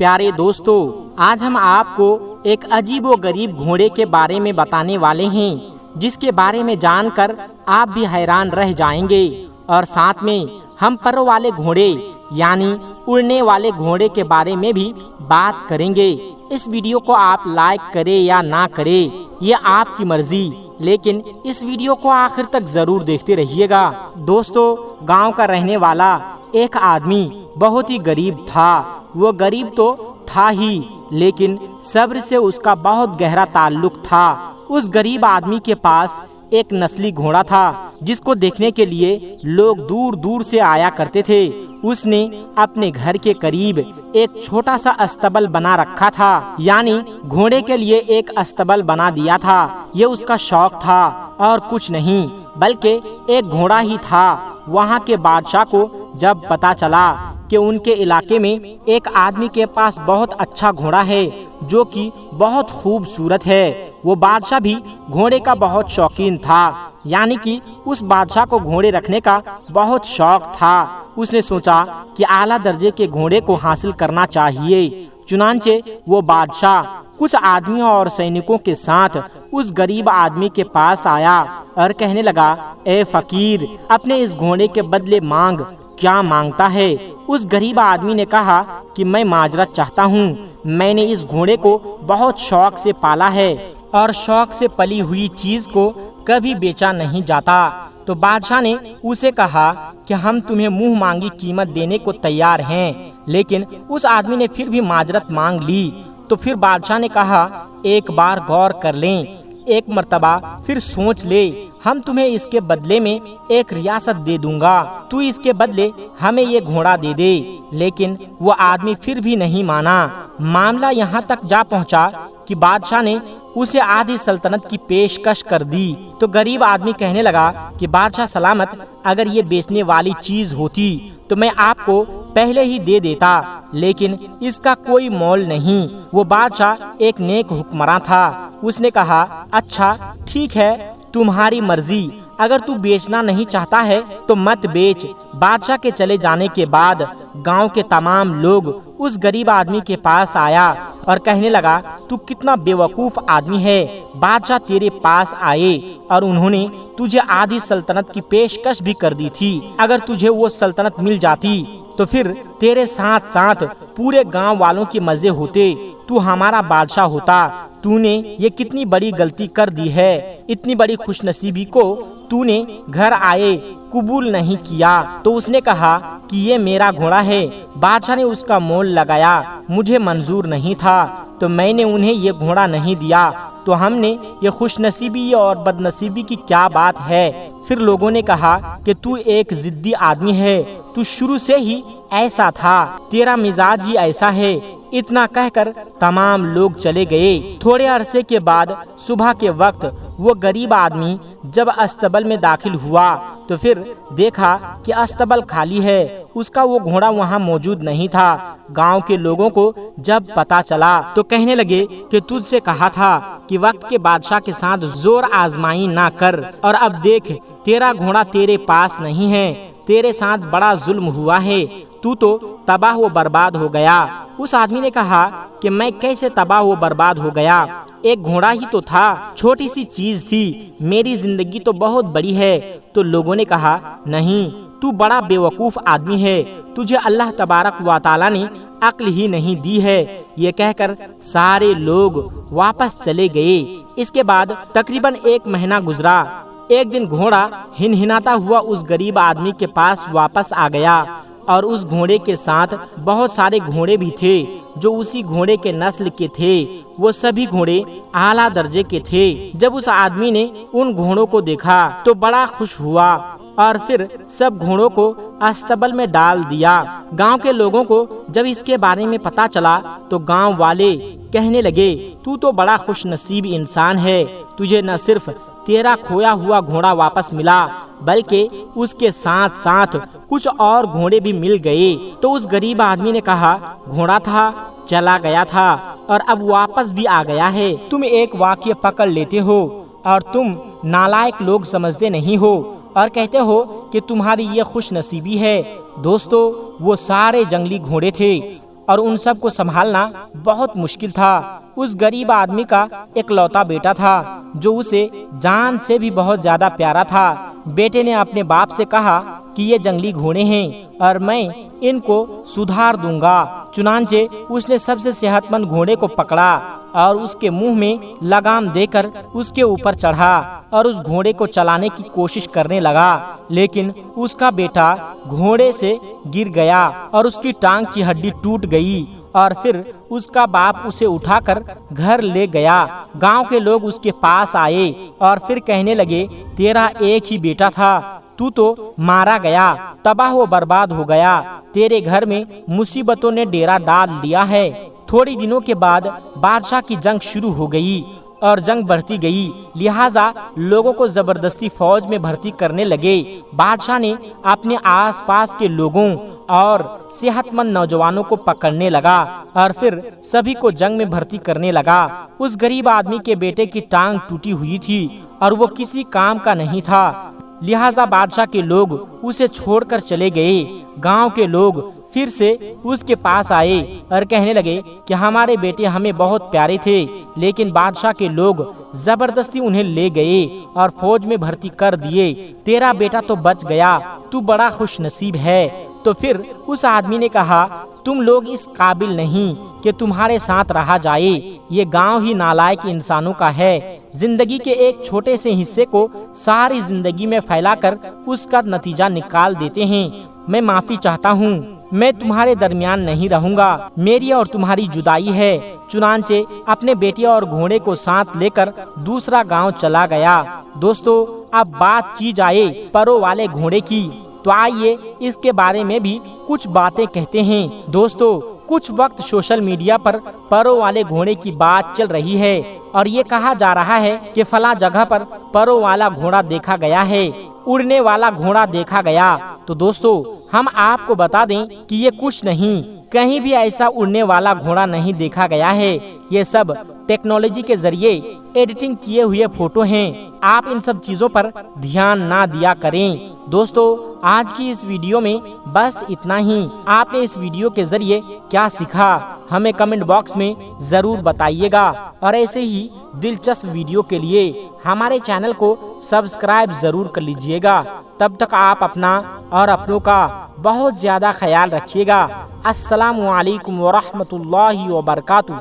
प्यारे दोस्तों, आज हम आपको एक अजीब व गरीब घोड़े के बारे में बताने वाले हैं, जिसके बारे में जानकर आप भी हैरान रह जाएंगे। और साथ में हम परों वाले घोड़े यानी उड़ने वाले घोड़े के बारे में भी बात करेंगे। इस वीडियो को आप लाइक करें या ना करें, ये आपकी मर्जी, लेकिन इस वीडियो को आखिर तक जरूर देखते रहिएगा। दोस्तों, गांव का रहने वाला एक आदमी बहुत ही गरीब था। वो गरीब तो था ही, लेकिन सब्र से उसका बहुत गहरा ताल्लुक था। उस गरीब आदमी के पास एक नस्ली घोड़ा था, जिसको देखने के लिए लोग दूर दूर से आया करते थे। उसने अपने घर के करीब एक छोटा सा अस्तबल बना रखा था, यानी घोड़े के लिए एक अस्तबल बना दिया था। ये उसका शौक था और कुछ नहीं, बल्कि एक घोड़ा ही था। वहाँ के बादशाह को जब पता चला कि उनके इलाके में एक आदमी के पास बहुत अच्छा घोड़ा है, जो कि बहुत खूबसूरत है, वो बादशाह भी घोड़े का बहुत शौकीन था। यानी कि उस बादशाह को घोड़े रखने का बहुत शौक था। उसने सोचा कि आला दर्जे के घोड़े को हासिल करना चाहिए। चुनांचे वो बादशाह कुछ आदमियों और सैनिकों के साथ उस गरीब आदमी के पास आया और कहने लगा, ए फकीर, अपने इस घोड़े के बदले मांग, क्या मांगता है? उस गरीब आदमी ने कहा कि मैं माजरत चाहता हूँ। मैंने इस घोड़े को बहुत शौक से पाला है और शौक से पली हुई चीज को कभी बेचा नहीं जाता। तो बादशाह ने उसे कहा कि हम तुम्हें मुंह मांगी कीमत देने को तैयार हैं, लेकिन उस आदमी ने फिर भी माजरत मांग ली। तो फिर बादशाह ने कहा, एक बार गौर कर लें, एक मर्तबा फिर सोच ले, हम तुम्हें इसके बदले में एक रियासत दे दूंगा, तू इसके बदले हमें ये घोड़ा दे दे। लेकिन वो आदमी फिर भी नहीं माना। मामला यहाँ तक जा पहुँचा कि बादशाह ने उसे आधी सल्तनत की पेशकश कर दी। तो गरीब आदमी कहने लगा कि बादशाह सलामत, अगर ये बेचने वाली चीज होती तो मैं आपको पहले ही दे देता, लेकिन इसका कोई मोल नहीं। वो बादशाह एक नेक हुक्मरां था। उसने कहा, अच्छा ठीक है, तुम्हारी मर्जी, अगर तू बेचना नहीं चाहता है तो मत बेच। बादशाह के चले जाने के बाद गांव के तमाम लोग उस गरीब आदमी के पास आया और कहने लगा, तू कितना बेवकूफ आदमी है। बादशाह तेरे पास आए और उन्होंने तुझे आधी सल्तनत की पेशकश भी कर दी थी। अगर तुझे वो सल्तनत मिल जाती तो फिर तेरे साथ साथ पूरे गांव वालों के मजे होते, तू हमारा बादशाह होता। तूने ये कितनी बड़ी गलती कर दी है। इतनी बड़ी खुशनसीबी को तूने घर आए कबूल नहीं किया। तो उसने कहा कि ये मेरा घोड़ा है। बादशाह ने उसका मोल लगाया, मुझे मंजूर नहीं था, तो मैंने उन्हें ये घोड़ा नहीं दिया। तो हमने ये खुशनसीबी और बदनसीबी की क्या बात है? फिर लोगों ने कहा कि तू एक जिद्दी आदमी है, तू शुरू से ही ऐसा था, तेरा मिजाज ही ऐसा है। इतना कहकर तमाम लोग चले गए। थोड़े अरसे के बाद सुबह के वक्त वो गरीब आदमी जब अस्तबल में दाखिल हुआ तो फिर देखा कि अस्तबल खाली है, उसका वो घोड़ा वहाँ मौजूद नहीं था। गांव के लोगों को जब पता चला तो कहने लगे कि तुझसे कहा था कि वक्त के बादशाह के साथ जोर आजमाई ना कर, और अब देख तेरा घोड़ा तेरे पास नहीं है, तेरे साथ बड़ा जुल्म हुआ है, तू तो तबाह व बर्बाद हो गया। उस आदमी ने कहा कि मैं कैसे तबाह व बर्बाद हो गया? एक घोड़ा ही तो था, छोटी सी चीज थी, मेरी जिंदगी तो बहुत बड़ी है। तो लोगों ने कहा, नहीं, तू बड़ा बेवकूफ आदमी है, तुझे अल्लाह तबारक व तआला ने अक्ल ही नहीं दी है। ये कहकर सारे लोग वापस चले गए। इसके बाद तकरीबन 1 महीना गुजरा। एक दिन घोड़ा हिनहिनाता हुआ उस गरीब आदमी के पास वापस आ गया और उस घोड़े के साथ बहुत सारे घोड़े भी थे जो उसी घोड़े के नस्ल के थे। वो सभी घोड़े आला दर्जे के थे। जब उस आदमी ने उन घोड़ों को देखा तो बड़ा खुश हुआ और फिर सब घोड़ों को अस्तबल में डाल दिया। गांव के लोगों को जब इसके बारे में पता चला तो गांव वाले कहने लगे, तू तो बड़ा खुशनसीब इंसान है, तुझे न सिर्फ तेरा खोया हुआ घोड़ा वापस मिला, बल्कि उसके साथ साथ कुछ और घोड़े भी मिल गए। तो उस गरीब आदमी ने कहा, घोड़ा था, चला गया था और अब वापस भी आ गया है। तुम एक वाक्य पकड़ लेते हो और तुम नालायक लोग समझते नहीं हो और कहते हो कि तुम्हारी ये खुश नसीबी है। दोस्तों, वो सारे जंगली घोड़े थे اور ان سب کو سنبھالنا بہت مشکل تھا۔ اس غریب آدمی کا ایک لوتا بیٹا تھا جو اسے جان سے بھی بہت زیادہ پیارا تھا۔ بیٹے نے اپنے باپ سے کہا کہ یہ جنگلی گھوڑے ہیں اور میں ان کو سدھار دوں گا۔ چنانچہ اس نے سب سے صحت مند گھوڑے کو پکڑا اور اس کے منہ میں لگام دے کر اس کے اوپر چڑھا اور اس گھوڑے کو چلانے کی کوشش کرنے لگا، لیکن اس کا بیٹا گھوڑے سے گر گیا اور اس کی ٹانگ کی ہڈی ٹوٹ گئی، اور پھر اس کا باپ اسے اٹھا کر گھر لے گیا۔ گاؤں کے لوگ اس کے پاس آئے اور پھر کہنے لگے، تیرا ایک ہی بیٹا تھا، تو مارا گیا، تباہ و برباد ہو گیا، تیرے گھر میں مصیبتوں نے ڈیرا ڈال لیا ہے۔ تھوڑی دنوں کے بعد بادشاہ کی جنگ شروع ہو گئی اور جنگ بڑھتی گئی، لہٰذا لوگوں کو زبردستی فوج میں بھرتی کرنے لگے۔ بادشاہ نے اپنے آس پاس کے لوگوں اور صحت مند نوجوانوں کو پکڑنے لگا اور پھر سبھی کو جنگ میں بھرتی کرنے لگا۔ اس غریب آدمی کے بیٹے کی ٹانگ ٹوٹی ہوئی تھی اور وہ کسی کام کا نہیں تھا، لہٰذا بادشاہ کے لوگ اسے چھوڑ کر چلے گئے۔ گاؤں کے لوگ پھر سے اس کے پاس آئے اور کہنے لگے کہ ہمارے بیٹے ہمیں بہت پیارے تھے، لیکن بادشاہ کے لوگ زبردستی انہیں لے گئے اور فوج میں بھرتی کر دیے۔ تیرا بیٹا تو بچ گیا، تو بڑا خوش نصیب ہے۔ تو پھر اس آدمی نے کہا، تم لوگ اس قابل نہیں کہ تمہارے ساتھ رہا جائے، یہ گاؤں ہی نالائق انسانوں کا ہے۔ زندگی کے ایک چھوٹے سے حصے کو ساری زندگی میں پھیلا کر اس کا نتیجہ نکال دیتے ہیں۔ میں معافی چاہتا ہوں، میں تمہارے درمیان نہیں رہوں گا، میری اور تمہاری جدائی ہے۔ چنانچہ اپنے بیٹے اور گھوڑے کو ساتھ لے کر دوسرا گاؤں چلا گیا۔ دوستو، اب بات کی جائے پروں والے گھوڑے کی، تو آئیے اس کے بارے میں بھی کچھ باتیں کہتے ہیں۔ دوستو، کچھ وقت سوشل میڈیا پر پروں والے گھوڑے کی بات چل رہی ہے اور یہ کہا جا رہا ہے کہ فلاں جگہ پر پروں والا گھوڑا دیکھا گیا ہے، اڑنے والا گھوڑا دیکھا گیا۔ تو دوستو، ہم آپ کو بتا دیں کہ یہ کچھ نہیں، کہیں بھی ایسا اڑنے والا گھوڑا نہیں دیکھا گیا ہے۔ یہ سب ٹیکنالوجی کے ذریعے ایڈیٹنگ کیے ہوئے فوٹو ہیں۔ آپ ان سب چیزوں پر دھیان نہ دیا کریں۔ دوستو، آج کی اس ویڈیو میں بس اتنا ہی۔ آپ نے اس ویڈیو کے ذریعے کیا سیکھا ہمیں کمنٹ باکس میں ضرور بتائیے گا، اور ایسے ہی دلچسپ ویڈیو کے لیے ہمارے چینل کو سبسکرائب ضرور کر لیجئے گا۔ تب تک آپ اپنا اور اپنوں کا بہت زیادہ خیال رکھیے گا۔ السلام علیکم ورحمۃ اللہ وبرکاتہ۔